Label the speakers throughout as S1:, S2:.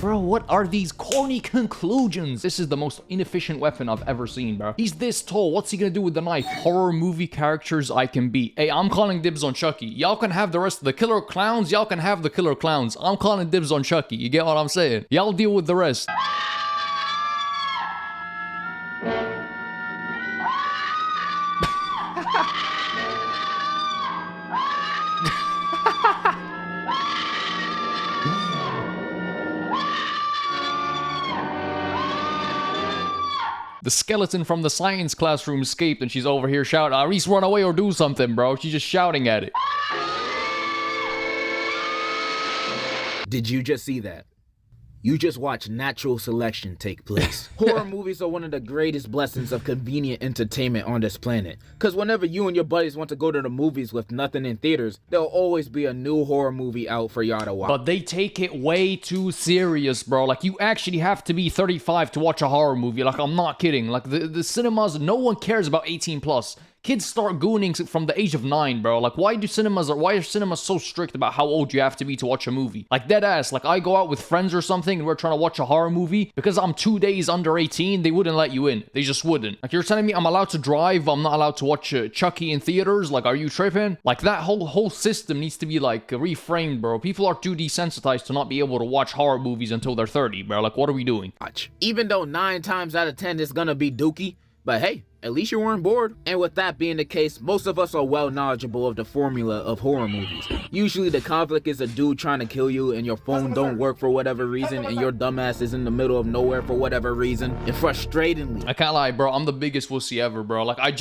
S1: bro, what are these corny conclusions? This is the most inefficient weapon I've ever seen, bro. He's this tall. What's he gonna do with the knife? Horror movie characters I can beat. Hey, I'm calling dibs on Chucky. Y'all can have the rest of the killer clowns. Y'all can have the killer clowns. I'm calling dibs on Chucky. You get what I'm saying? Y'all deal with the rest. The skeleton from the science classroom escaped and she's over here shouting, Reese, run away or do something, bro. She's just shouting at it.
S2: Did you just see that? You just watched natural selection take place. Horror movies are one of the greatest blessings of convenient entertainment on this planet. Cause whenever you and your buddies want to go to the movies with nothing in theaters, there'll always be a new horror movie out for y'all to watch.
S1: But they take it way too serious, bro. Like, you actually have to be 35 to watch a horror movie. Like, I'm not kidding. Like, the cinemas, no one cares about 18 plus. Kids start gooning from the age of 9, bro. Like, why are cinemas so strict about how old you have to be to watch a movie? Like, dead ass. Like, I go out with friends or something and we're trying to watch a horror movie. Because I'm 2 days under 18, they wouldn't let you in. They just wouldn't. Like, you're telling me I'm allowed to drive, I'm not allowed to watch Chucky in theaters? Like, are you tripping? Like, that whole system needs to be, like, reframed, bro. People are too desensitized to not be able to watch horror movies until they're 30, bro. Like, what are we doing?
S2: Even though 9 times out of 10 it's gonna be dookie, but hey, at least you weren't bored. And with that being the case, most of us are well knowledgeable of the formula of horror movies. Usually the conflict is a dude trying to kill you and your phone don't work for whatever reason and your dumbass is in the middle of nowhere for whatever reason. And frustratingly,
S1: I can't lie, bro. I'm the biggest wussy ever, bro. Like, I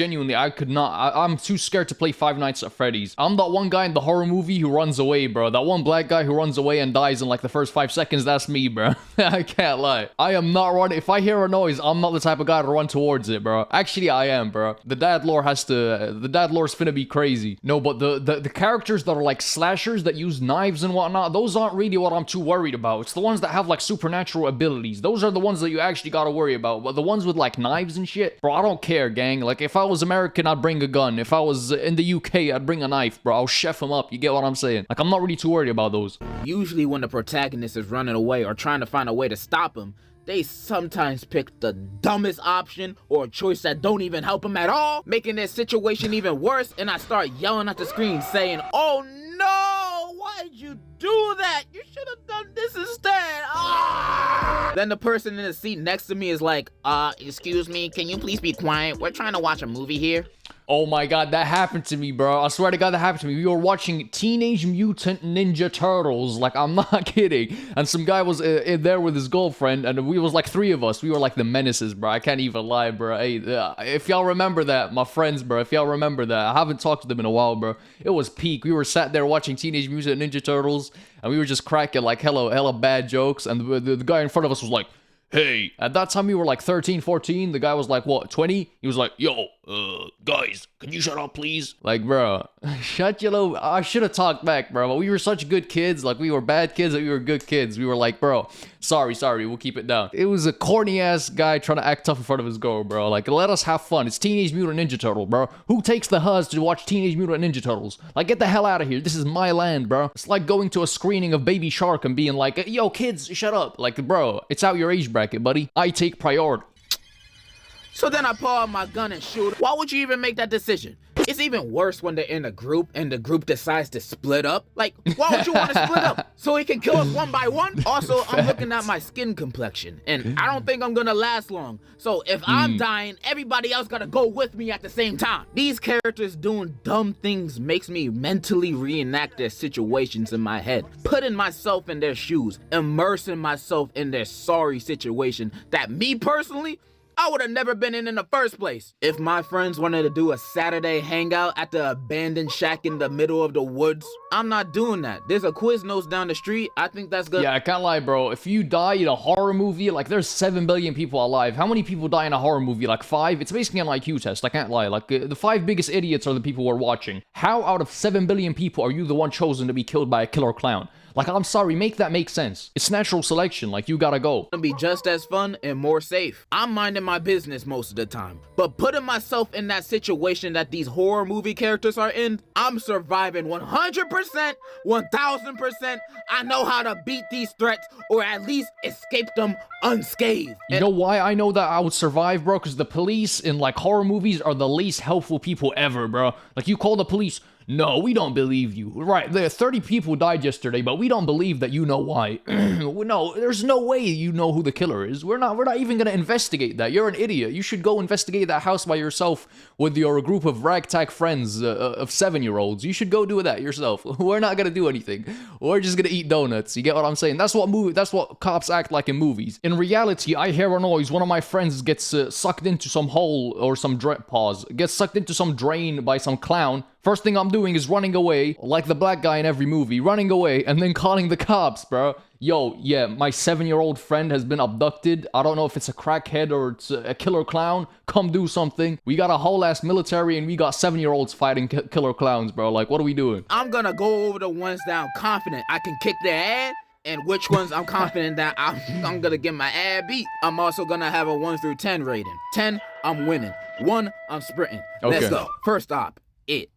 S1: could not. I'm too scared to play Five Nights at Freddy's. I'm that one guy in the horror movie who runs away, bro. That one black guy who runs away and dies in like the first 5 seconds. That's me, bro. I can't lie. I am not running. If I hear a noise, I'm not the type of guy to run towards it, bro. Actually, I am, bro. The dad lore's finna be crazy. No, but the characters that are like slashers that use knives and whatnot, those aren't really what I'm too worried about. It's the ones that have like supernatural abilities. Those are the ones that you actually gotta worry about. But the ones with like knives and shit, bro, I don't care, gang. Like, if I was American, I'd bring a gun. If I was in the UK, I'd bring a knife, bro. I'll chef them up. You get what I'm saying? Like, I'm not really too worried about those.
S2: usually when the protagonist is running away or trying to find a way to stop him, they sometimes pick the dumbest option or a choice that don't even help them at all, making their situation even worse, and I start yelling at the screen saying, "Oh no, why'd you do that? You should have done this instead." Ah! Then the person in the seat next to me is like, excuse me, can you please be quiet? We're trying to watch a movie here."
S1: Oh my god, that happened to me, bro. I swear to god, that happened to me. We were watching Teenage Mutant Ninja Turtles. Like, I'm not kidding. And some guy was in there with his girlfriend, and we was like 3 of us. We were like the menaces, bro. I can't even lie, bro. Hey, if y'all remember that, my friends, bro, if y'all remember that, I haven't talked to them in a while, bro. It was peak. We were sat there watching Teenage Mutant Ninja Turtles, and we were just cracking like hella bad jokes, and the guy in front of us was like, "Hey," at that time we were like 13, 14. The guy was like, what, 20? He was like, "Yo, guys, can you shut up, please?" Like, bro, shut your little... I should have talked back, bro, but we were such good kids. Like, we were bad kids, but we were good kids. We were like, bro, sorry, we'll keep it down. It was a corny-ass guy trying to act tough in front of his girl, bro. Like, let us have fun. It's Teenage Mutant Ninja Turtle, bro. Who takes the huzz to watch Teenage Mutant Ninja Turtles? Like, get the hell out of here. This is my land, bro. It's like going to a screening of Baby Shark and being like, "Yo, kids, shut up." Like, bro, it's out your age bracket, buddy. I take priority.
S2: So then I pull out my gun and shoot. Why would you even make that decision? It's even worse when they're in a group and the group decides to split up. Like, why would you want to split up? So he can kill us one by one? Also, I'm looking at my skin complexion and I don't think I'm gonna last long. So if I'm dying, everybody else gotta go with me at the same time. These characters doing dumb things makes me mentally reenact their situations in my head, putting myself in their shoes, immersing myself in their sorry situation that me personally, I would have never been in the first place. If my friends wanted to do a Saturday hangout at the abandoned shack in the middle of the woods, I'm not doing that. There's a Quiznos down the street. I think that's good.
S1: Yeah, I can't lie, bro. If you die in a horror movie, like, there's 7 billion people alive. How many people die in a horror movie? Like 5? It's basically an IQ test. I can't lie. Like, the 5 biggest idiots are the people we're watching. How out of 7 billion people are you the one chosen to be killed by a killer clown? Like, I'm sorry, make that make sense. It's natural selection, like, you gotta go.
S2: Be just as fun and more safe. I'm minding my business most of the time, but putting myself in that situation that these horror movie characters are in, I'm surviving 100%, 1000%. I know how to beat these threats or at least escape them unscathed.
S1: You know why I know that I would survive, bro? Because the police in, like, horror movies are the least helpful people ever, bro. Like, you call the police, no, we don't believe you. Right, there 30 people died yesterday, but we don't believe that you know why. No, there's no way you know who the killer is. We're not even gonna investigate that. You're an idiot. You should go investigate that house by yourself with your group of ragtag friends of 7-year-olds. You should go do that yourself. We're not gonna do anything. We're just gonna eat donuts. You get what I'm saying? That's what cops act like in movies. In reality, I hear a noise. One of my friends gets sucked into some hole or some gets sucked into some drain by some clown. First thing I'm doing is running away, like the black guy in every movie, running away and then calling the cops, bro. Yo, yeah, my 7-year-old friend has been abducted. I don't know if it's a crackhead or it's a killer clown. Come do something. We got a whole ass military and we got 7-year-olds fighting killer clowns, bro. Like, what are we doing?
S2: I'm gonna go over the ones that I'm confident I can kick their ass, and which ones I'm confident that I'm gonna get my ass beat. I'm also gonna have a 1 through 10 rating. 10, I'm winning. 1, I'm sprinting.
S1: Okay.
S2: Let's go. First stop.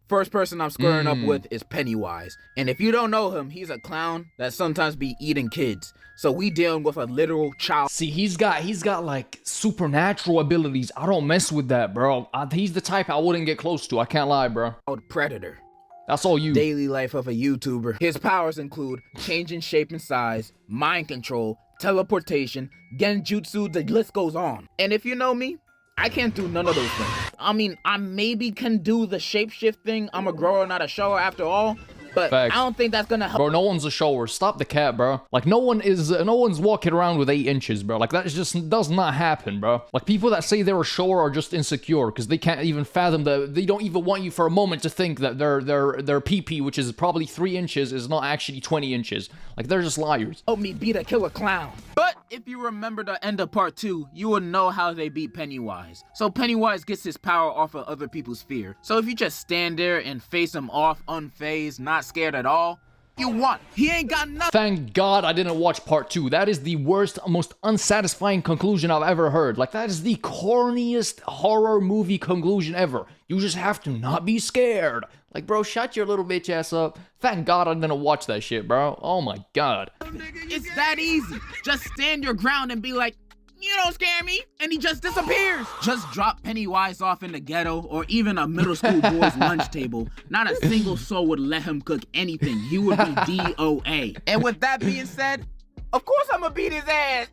S2: First person I'm squaring up with is Pennywise. And if you don't know him, he's a clown that sometimes be eating kids. So we dealing with a literal child.
S1: See, he's got like supernatural abilities. I don't mess with that, bro. He's the type I wouldn't get close to. I can't lie, bro.
S2: Predator.
S1: That's all you.
S2: Daily life of a YouTuber. His powers include changing shape and size, mind control, teleportation, genjutsu, the list goes on. And if you know me, I can't do none of those things. I mean, I maybe can do the shapeshift thing. I'm a grower, not a shower after all. But
S1: Facts.
S2: I don't think that's gonna help.
S1: Bro, no one's a shower. Stop the cat, bro. Like, no one's walking around with 8 inches, bro. Like, that just does not happen, bro. Like, people that say they're a shower are just insecure because they can't even fathom that. They don't even want you for a moment to think that their pee-pee, which is probably 3 inches, is not actually 20 inches. Like, they're just liars.
S2: Help me beat a killer clown. But if you remember the end of part 2, you will know how they beat Pennywise. So Pennywise gets his power off of other people's fear. So if you just stand there and face him off unfazed, not scared at all, you won. He ain't got nothing.
S1: Thank God I didn't watch part 2. That is the worst, most unsatisfying conclusion I've ever heard. Like, that is the corniest horror movie conclusion ever. You just have to not be scared. Like, bro, shut your little bitch ass up. Thank God I didn't watch that shit, bro. Oh my God.
S2: It's that easy. Just stand your ground and be like, you don't scare me, and he just disappears. Just drop Pennywise off in the ghetto or even a middle school boy's lunch table. Not a single soul would let him cook anything. He would be DOA. And with that being said, of course I'm gonna beat his ass.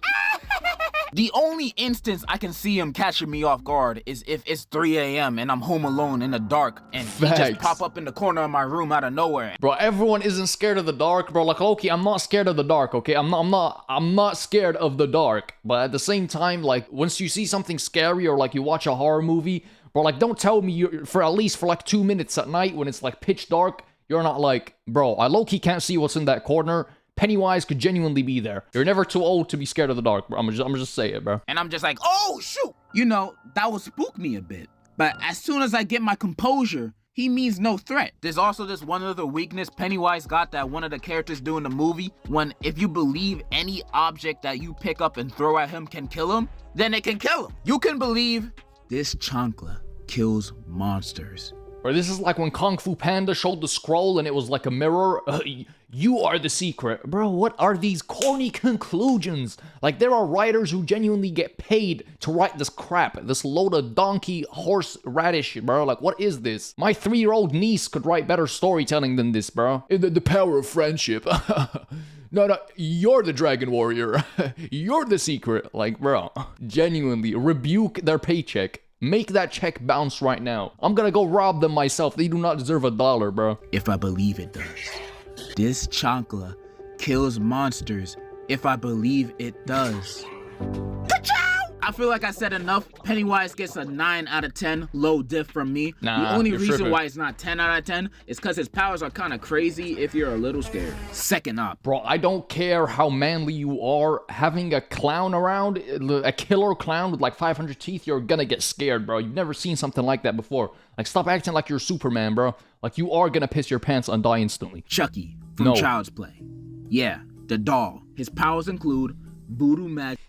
S2: The only instance I can see him catching me off guard is if it's 3 a.m. and I'm home alone in the dark and he just pop up in the corner of my room out of nowhere.
S1: Bro, everyone isn't scared of the dark, bro. Like, okay, I'm not scared of the dark, okay? I'm not scared of the dark. But at the same time, like, once you see something scary or like you watch a horror movie, bro, like, don't tell me you're for like 2 minutes at night when it's like pitch dark, you're not like, bro, I low-key can't see what's in that corner. Pennywise could genuinely be there. You're never too old to be scared of the dark, bro. I'm just say it, bro.
S2: And I'm just like, oh, shoot. You know, that would spook me a bit. But as soon as I get my composure, he means no threat. There's also this one other weakness Pennywise got that one of the characters do in the movie. When if you believe any object that you pick up and throw at him can kill him, then it can kill him. You can believe this chancla kills monsters.
S1: Or this is like when Kung Fu Panda showed the scroll and it was like a mirror. You are the secret. Bro, what are these corny conclusions? Like, there are writers who genuinely get paid to write this crap. This load of donkey horse radish, bro. Like, what is this? My 3-year-old niece could write better storytelling than this, bro. The power of friendship. No, you're the dragon warrior. You're the secret. Like, bro, genuinely rebuke their paycheck. Make that check bounce right now. I'm gonna go rob them myself. They do not deserve $1, bro.
S2: If I believe it does. This chancla kills monsters if I believe it does. Ka-chow! I feel like I said enough. Pennywise gets a 9 out of 10 low diff from me.
S1: Nah,
S2: the only
S1: you're
S2: reason
S1: tripping.
S2: why it's not 10 out of 10 is because his powers are kind of crazy if you're a little scared. Second up.
S1: Bro, I don't care how manly you are. Having a clown around, a killer clown with like 500 teeth, you're gonna get scared, bro. You've never seen something like that before. Like, stop acting like you're Superman, bro. Like, you are gonna piss your pants and die instantly.
S2: Chucky from Child's Play. Yeah, the doll. His powers include voodoo magic.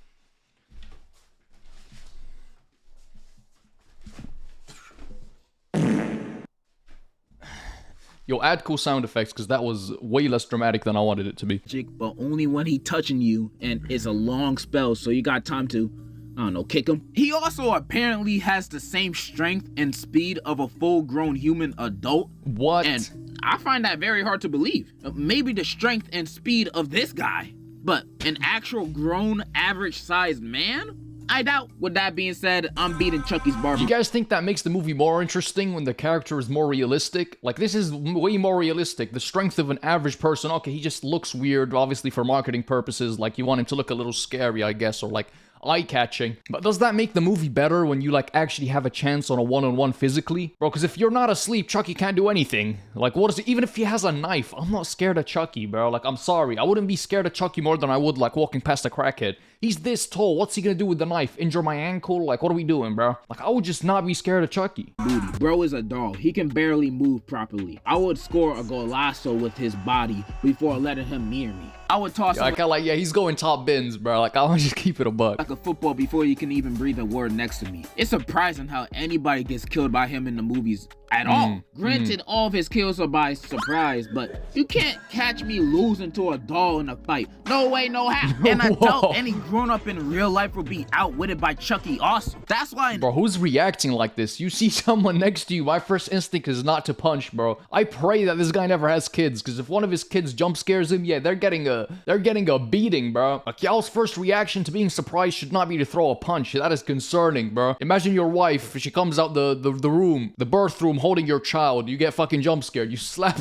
S1: Yo, add cool sound effects, because that was way less dramatic than I wanted it to be.
S2: But only when he touching you, and it's a long spell, so you got time to, I don't know, kick him. He also apparently has the same strength and speed of a full-grown human adult.
S1: What?
S2: And I find that very hard to believe. Maybe the strength and speed of this guy, but an actual grown, average-sized man? I doubt. With that being said, I'm beating Chucky's Barbie.
S1: You guys think that makes the movie more interesting when the character is more realistic? Like, this is way more realistic. The strength of an average person, okay, he just looks weird, obviously for marketing purposes. Like, you want him to look a little scary, I guess, or like eye-catching. But does that make the movie better when you like actually have a chance on a one-on-one physically? Bro, because if you're not asleep, Chucky can't do anything. Like, what is it? Even if he has a knife, I'm not scared of Chucky, bro. Like, I'm sorry. I wouldn't be scared of Chucky more than I would like walking past a crackhead. He's this tall. What's he gonna do with the knife? Injure my ankle? Like, what are we doing, bro? Like, I would just not be scared of Chucky.
S2: Booty. Bro is a doll. He can barely move properly. I would score a golazo with his body before letting him near me. I would toss him
S1: Yeah, he's going top bins, bro. Like, I want to just keep it a buck.
S2: like a football before you can even breathe a word next to me. It's surprising how anybody gets killed by him in the movies at all. Granted, all of his kills are by surprise, but you can't catch me losing to a doll in a fight. No way, no how. And I doubt any grown-up in real life will be outwitted by Chucky also. That's why...
S1: Bro, who's reacting like this? You see someone next to you, my first instinct is not to punch, bro. I pray that this guy never has kids, because if one of his kids jump scares him, yeah, they're getting a beating, bro. Like, y'all's first reaction to being surprised should not be to throw a punch. That is concerning, bro. Imagine your wife, she comes out the room, the birth room, holding your child. You get fucking jump scared. You slap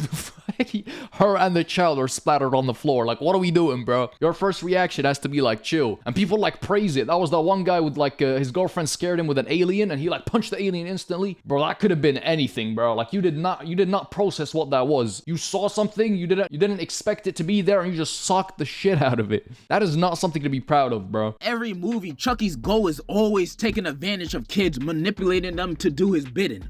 S1: her and the child are splattered on the floor. Like, what are we doing, bro? Your first reaction has to be like, chill. And people like praise it. That was the one guy with like his girlfriend scared him with an alien, and he like punched the alien instantly. Bro, that could have been anything, bro. Like, you did not process what that was. You saw something, you didn't expect it to be there, and you just sucked the shit out of it. That is not something to be proud of, bro.
S2: Every movie, Chucky's goal is always taking advantage of kids, manipulating them to do his bidding.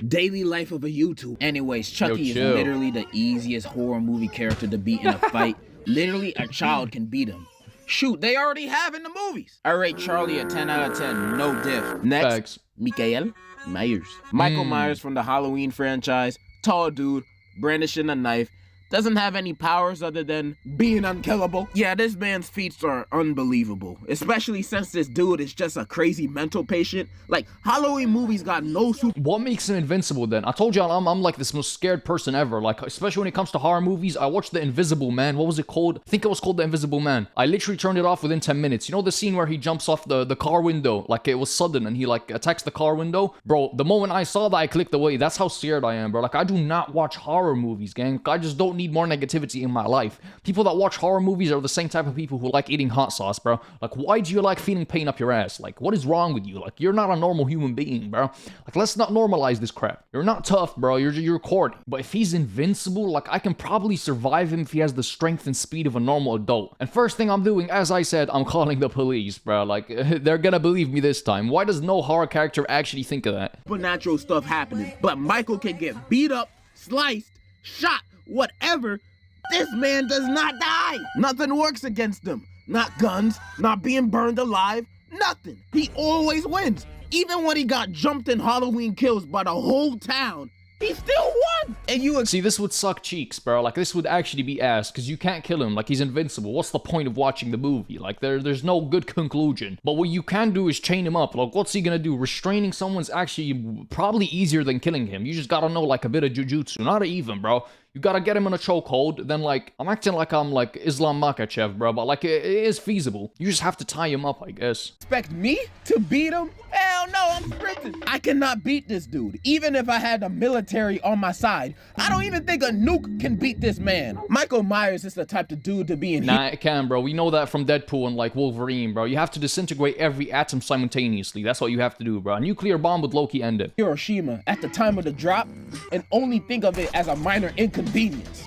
S2: Daily life of a YouTube. Anyways, Chucky is literally the easiest horror movie character to beat in a fight. Literally, a child can beat him. Shoot, they already have in the movies. I rate Charlie a 10 out of 10, no diff. Next,
S1: Thanks.
S2: Michael Myers. Michael Myers from the Halloween franchise. Tall dude, brandishing a knife. Doesn't have any powers other than being unkillable. Yeah, this man's feats are unbelievable. Especially since this dude is just a crazy mental patient. Like, Halloween movies got no super...
S1: What makes him invincible then? I told y'all I'm like this most scared person ever. Like, especially when it comes to horror movies. I watched The Invisible Man. What was it called? I think it was called The Invisible Man. I literally turned it off within 10 minutes. You know the scene where he jumps off the car window? Like, it was sudden and he like attacks the car window? Bro, the moment I saw that, I clicked away. That's how scared I am, bro. Like, I do not watch horror movies, gang. I just don't need more negativity in my life. People that watch horror movies are the same type of people who like eating hot sauce, bro. Like, why do you like feeling pain up your ass? Like, what is wrong with you? Like, you're not a normal human being, bro. Like, let's not normalize this crap. You're not tough, bro. You're corny. But if he's invincible, like, I can probably survive him if he has the strength and speed of a normal adult. And first thing I'm doing, as I said, I'm calling the police, bro. Like, they're gonna believe me this time. Why does no horror character actually think of that?
S2: Supernatural stuff happening. But Michael can get beat up, sliced, shot, whatever. This man does not die. Nothing works against him. Not guns, not being burned alive, nothing. He always wins. Even when he got jumped in Halloween Kills by the whole town, he still won. And you
S1: see, this would suck cheeks, bro. Like, this would actually be ass, because you can't kill him. Like, he's invincible. What's the point of watching the movie? Like, there's no good conclusion. But what you can do is chain him up. Like, what's he gonna do? Restraining someone's actually probably easier than killing him. You just gotta know, like, a bit of jujutsu. Not even, bro. You gotta get him in a chokehold, then, like, I'm acting like I'm, like, Islam Makhachev, bro, but, like, it is feasible. You just have to tie him up, I guess.
S2: Expect me to beat him? Hell no, I'm sprinting. I cannot beat this dude, even if I had the military on my side. I don't even think a nuke can beat this man. Michael Myers is the type of dude to be in
S1: Nah, it can, bro. We know that from Deadpool and, like, Wolverine, bro. You have to disintegrate every atom simultaneously. That's what you have to do, bro. A nuclear bomb would low-key end it.
S2: Hiroshima at the time of the drop, and only think of it as a minor inconvenience.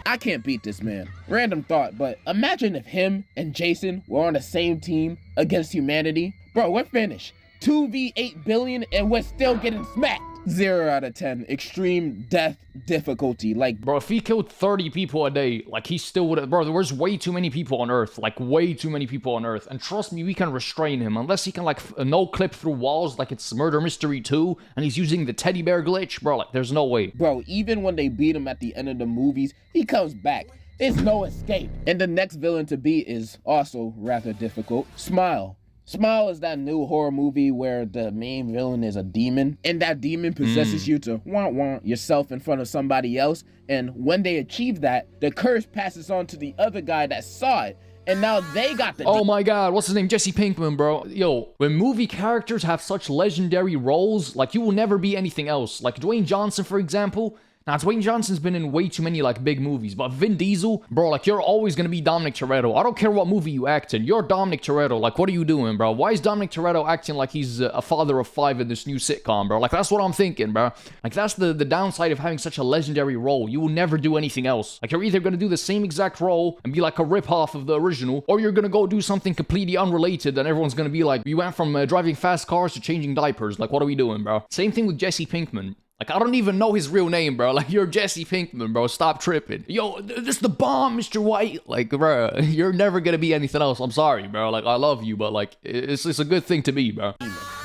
S2: I can't beat this man. Random thought, but imagine if him and Jason were on the same team against humanity. Bro, we're finished. 2v8 billion and we're still getting smacked. 0 out of 10. Extreme death difficulty. Like,
S1: Bro, if he killed 30 people a day, like, he still would have... Bro, there was way too many people on Earth. Like, way too many people on Earth. And trust me, we can restrain him. Unless he can, like, no-clip through walls like it's Murder Mystery 2, and he's using the teddy bear glitch. Bro, like, there's no way.
S2: bro, even when they beat him at the end of the movies, he comes back. There's no escape. And the next villain to beat is also rather difficult. Smile. Smile is that new horror movie where the main villain is a demon, and that demon possesses you to want yourself in front of somebody else. And when they achieve that, the curse passes on to the other guy that saw it, and now they got the...
S1: Oh my god, what's his name? Jesse Pinkman, bro. Yo, when movie characters have such legendary roles, like, you will never be anything else. Like, Dwayne Johnson, for example. Now, Dwayne Johnson's been in way too many, like, big movies, but Vin Diesel, bro, like, you're always gonna be Dominic Toretto. I don't care what movie you act in, you're Dominic Toretto. Like, what are you doing, bro? Why is Dominic Toretto acting like he's a father of 5 in this new sitcom, bro? Like, that's what I'm thinking, bro. Like, that's the downside of having such a legendary role. You will never do anything else. Like, you're either gonna do the same exact role and be like a ripoff of the original, or you're gonna go do something completely unrelated and everyone's gonna be like, we went from driving fast cars to changing diapers. Like, what are we doing, bro? Same thing with Jesse Pinkman. Like, I don't even know his real name, bro. Like, you're Jesse Pinkman, bro. Stop tripping. Yo, this the bomb, Mr. White. Like, bro, you're never gonna be anything else. I'm sorry, bro. Like, I love you, but, like, it's a good thing to be, bro.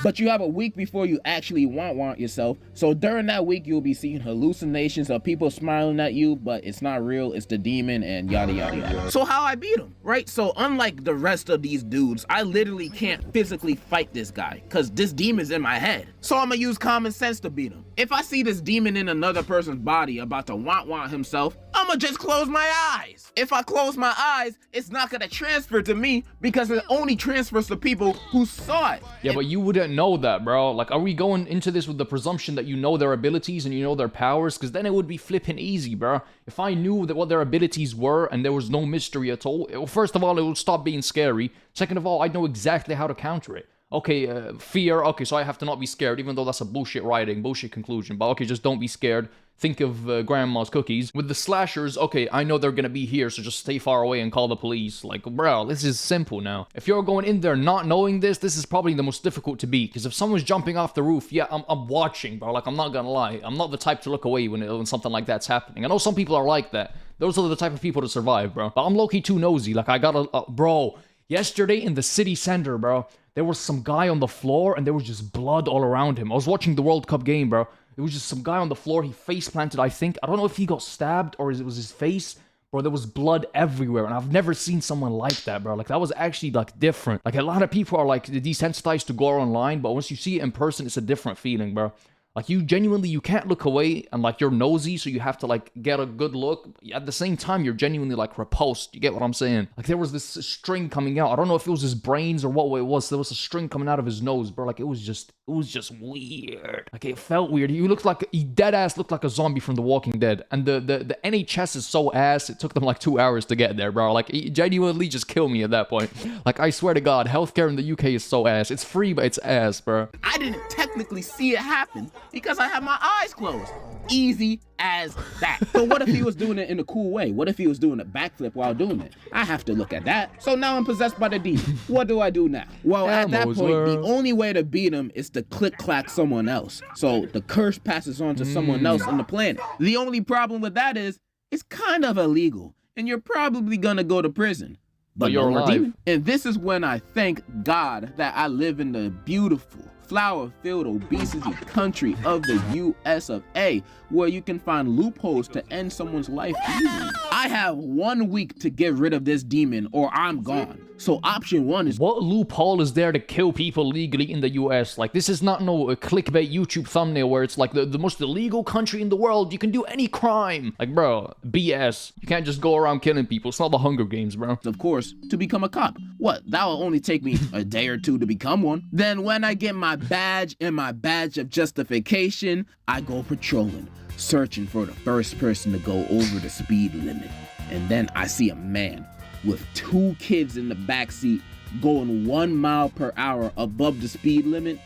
S2: But you have a week before you actually want yourself. So during that week, you'll be seeing hallucinations of people smiling at you, but it's not real. It's the demon and yada, yada, yada. So how I beat him, right? So unlike the rest of these dudes, I literally can't physically fight this guy because this demon's in my head. So I'm gonna use common sense to beat him. If I see this demon in another person's body about to want himself, I'ma just close my eyes. If I close my eyes, it's not gonna transfer to me because it only transfers to people who saw it.
S1: Yeah, but you wouldn't know that, bro. Like, are we going into this with the presumption that you know their abilities and you know their powers? Because then it would be flipping easy, bro. If I knew that what their abilities were and there was no mystery at all, first of all, it would stop being scary. Second of all, I'd know exactly how to counter it. Okay, fear. Okay, so I have to not be scared, even though that's a bullshit writing, bullshit conclusion. But okay, just don't be scared. Think of grandma's cookies. With the slashers, okay, I know they're gonna be here, so just stay far away and call the police. Like, bro, this is simple now. If you're going in there not knowing this is probably the most difficult to beat. Because if someone's jumping off the roof, yeah, I'm watching, bro. Like, I'm not gonna lie. I'm not the type to look away when something like that's happening. I know some people are like that. Those are the type of people to survive, bro. But I'm low-key too nosy. Like, I gotta... bro, yesterday in the city center, bro, there was some guy on the floor and there was just blood all around him. I was watching the World Cup game, bro. There was just some guy on the floor. He face planted, I think. I don't know if he got stabbed or it was his face. Bro, there was blood everywhere. And I've never seen someone like that, bro. Like, that was actually, like, different. Like, a lot of people are, like, desensitized to gore online. But once you see it in person, it's a different feeling, bro. Like, you genuinely, you can't look away and, like, you're nosy, so you have to, like, get a good look. At the same time, you're genuinely, like, repulsed. You get what I'm saying? Like, there was this string coming out. I don't know if it was his brains or what it was. There was a string coming out of his nose, bro. Like, it was just weird. Like, it felt weird. He dead ass looked like a zombie from The Walking Dead. And the NHS is so ass, it took them, like, 2 hours to get there, bro. Like, it genuinely just killed me at that point. Like, I swear to God, healthcare in the UK is so ass. It's free, but it's ass, bro.
S2: I didn't technically see it happen because I had my eyes closed. Easy as that. So what if he was doing it in a cool way? What if he was doing a backflip while doing it? I have to look at that. So now I'm possessed by the demon. What do I do now? Well, at that point, the only way to beat him is to click-clack someone else. So the curse passes on to someone else on the planet. The only problem with that is it's kind of illegal, and you're probably gonna go to prison.
S1: But you're alive.
S2: And this is when I thank God that I live in the beautiful, flower-filled obesity country of the US of A, where you can find loopholes to end someone's life easily. I have 1 week to get rid of this demon or I'm gone. So option 1 is...
S1: What loophole is there to kill people legally in the US? Like, this is not no clickbait YouTube thumbnail where it's like the most illegal country in the world. You can do any crime. Like, bro, BS. You can't just go around killing people. It's not the Hunger Games, bro.
S2: Of course, to become a cop. What? That will only take me a day or 2 to become one. Then when I get my badge and my badge of justification, I go patrolling, searching for the first person to go over the speed limit. And then I see a man with 2 kids in the backseat going 1 mile per hour above the speed limit.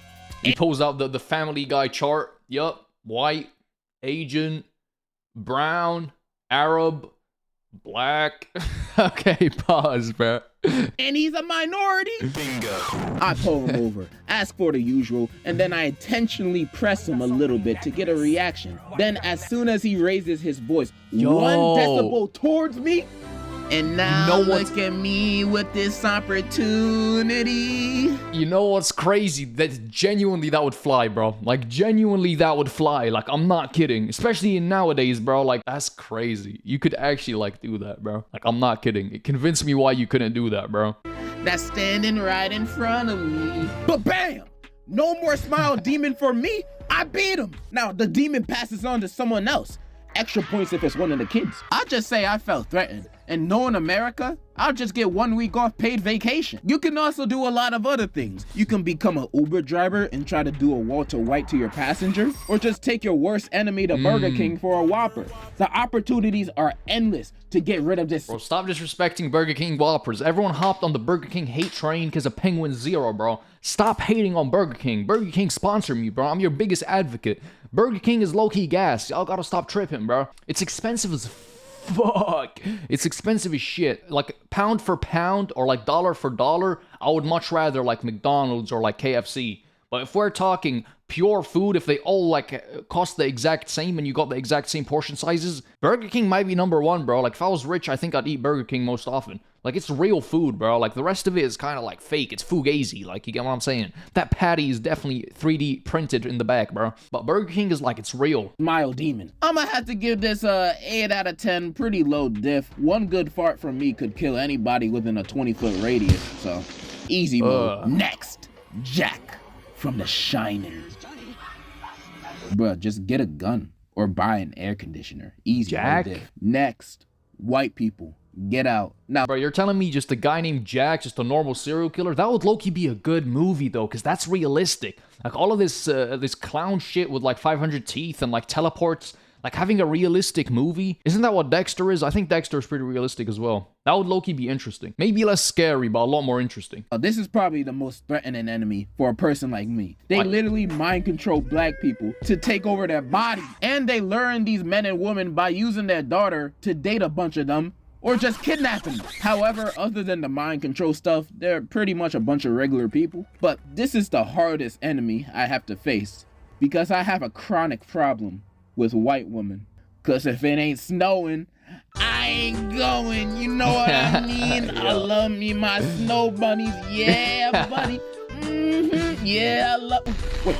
S1: He pulls out the Family Guy chart. Yup. White, Asian, brown, Arab, black. Okay, pause, bro.
S2: and he's a minority. Bingo. I pull him over, ask for the usual, and then I intentionally press him a little bit to get a reaction. Then as soon as he raises his voice 1 decibel towards me, and now look at me with this opportunity.
S1: You know what's crazy? That genuinely that would fly, bro. Like, genuinely that would fly. Like, I'm not kidding. Especially in nowadays, bro. Like, that's crazy. You could actually, like, do that, bro. Like, I'm not kidding. It convinced me why you couldn't do that, bro.
S2: That's standing right in front of me. But bam! No more smile demon for me. I beat him. Now, the demon passes on to someone else. Extra points if it's one of the kids. I'll just say I felt threatened. And knowing America, I'll just get 1 week off paid vacation. You can also do a lot of other things. You can become an Uber driver and try to do a Walter White to your passenger, or just take your worst enemy to Burger King for a Whopper. The opportunities are endless to get rid of this.
S1: Bro, stop disrespecting Burger King Whoppers. Everyone hopped on the Burger King hate train because of Penguin Zero, bro. Stop hating on Burger King. Burger King sponsor me, bro. I'm your biggest advocate. Burger King is low-key gas. Y'all gotta stop tripping, bro. It's expensive as fuck. It's expensive as shit. Like, pound for pound or like dollar for dollar, I would much rather like McDonald's or like KFC. But if we're talking pure food, if they all like cost the exact same and you got the exact same portion sizes, Burger King might be number one, bro. Like, if I was rich, I think I'd eat Burger King most often. Like, it's real food, bro. Like, the rest of it is kind of like fake. It's fugazi. Like, you get what I'm saying? That patty is definitely 3D printed in the back, bro. But Burger King is like, it's real.
S2: Smile demon. I'ma have to give this a 8 out of 10. Pretty low diff. One good fart from me could kill anybody within a 20-foot radius. So, easy mode. Next, Jack from The Shining. Bruh, just get a gun or buy an air conditioner. Easy.
S1: Jack?
S2: Diff. Next, white people. Get out. Now,
S1: bro, you're telling me just a guy named Jack, just a normal serial killer? That would low-key be a good movie, though, because that's realistic. Like, all of this this clown shit with, like, 500 teeth and, like, teleports. Like, having a realistic movie. Isn't that what Dexter is? I think Dexter is pretty realistic as well. That would low-key be interesting. Maybe less scary, but a lot more interesting.
S2: This is probably the most threatening enemy for a person like me. They literally mind control black people to take over their body. And they learn these men and women by using their daughter to date a bunch of them, or just kidnapping them. However, other than the mind control stuff, they're pretty much a bunch of regular people. But this is the hardest enemy I have to face, because I have a chronic problem with white women. Cause if it ain't snowing, I ain't going, you know what I mean? I love me my snow bunnies, yeah, buddy. Yeah, I love. Wait,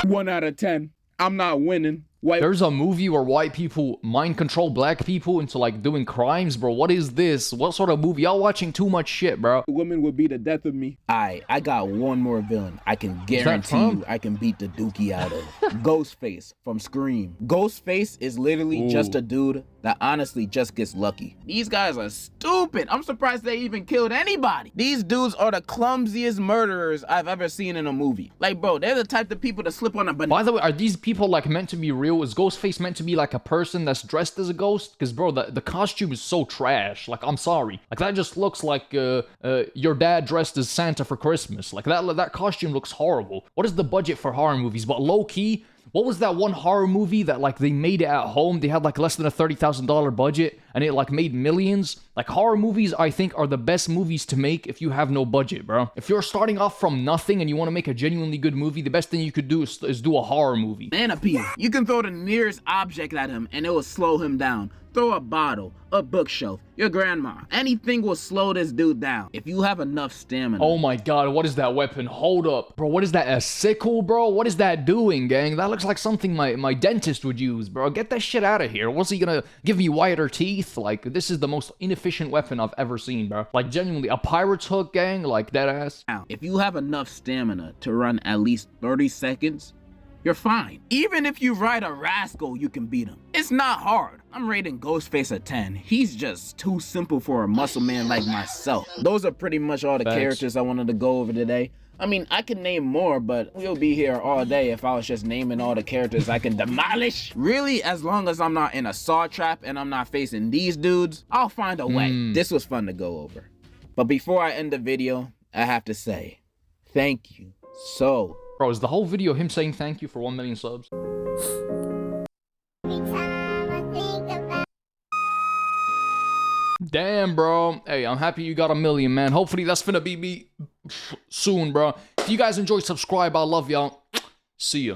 S2: no. 1 out of 10. I'm not winning.
S1: There's a movie where white people mind control black people into like doing crimes, bro. What is this? What sort of movie? Y'all watching too much shit, bro.
S2: Women would be the death of me. I got one more villain I can guarantee you I can beat the dookie out of. Ghostface from Scream. Ghostface is literally just a dude that honestly just gets lucky. These guys are stupid. I'm surprised they even killed anybody. These dudes are the clumsiest murderers I've ever seen in a movie. Like, bro, they're the type of people to slip on a banana.
S1: By the way, are these people like meant to be real? Is Ghostface meant to be like a person that's dressed as a ghost? Because, bro, the costume is so trash. Like, I'm sorry. Like, that just looks like your dad dressed as Santa for Christmas. Like, that costume looks horrible. What is the budget for horror movies? But low-key, what was that one horror movie that, like, they made it at home? They had, like, less than a $30,000 budget, and it, like, made millions? Like, horror movies, I think, are the best movies to make if you have no budget, bro. If you're starting off from nothing and you want to make a genuinely good movie, the best thing you could do is do a horror movie.
S2: Banana peel. You can throw the nearest object at him, and it will slow him down. Throw a bottle, a bookshelf, your grandma. Anything will slow this dude down if you have enough stamina.
S1: Oh my god, what is that weapon? Hold up. Bro, what is that? A sickle, bro? What is that doing, gang? That looks like something my dentist would use, bro. Get that shit out of here. What's he gonna give me, whiter teeth? Like, this is the most inefficient weapon I've ever seen, bro. Like, genuinely, a pirate's hook, gang? Like, dead ass.
S2: Now, if you have enough stamina to run at least 30 seconds, you're fine. Even if you ride a rascal, you can beat him. It's not hard. I'm rating Ghostface a 10. He's just too simple for a muscle man like myself. Those are pretty much all the characters I wanted to go over today. I mean, I could name more, but we'll be here all day if I was just naming all the characters I can demolish. Really, as long as I'm not in a saw trap and I'm not facing these dudes, I'll find a way. This was fun to go over. But before I end the video, I have to say, thank you so.
S1: Bro, is the whole video him saying thank you for 1 million subs? Damn, bro. Hey, I'm happy you got 1 million, man. Hopefully that's gonna be me soon, bro. If you guys enjoy, subscribe. I love y'all. See ya.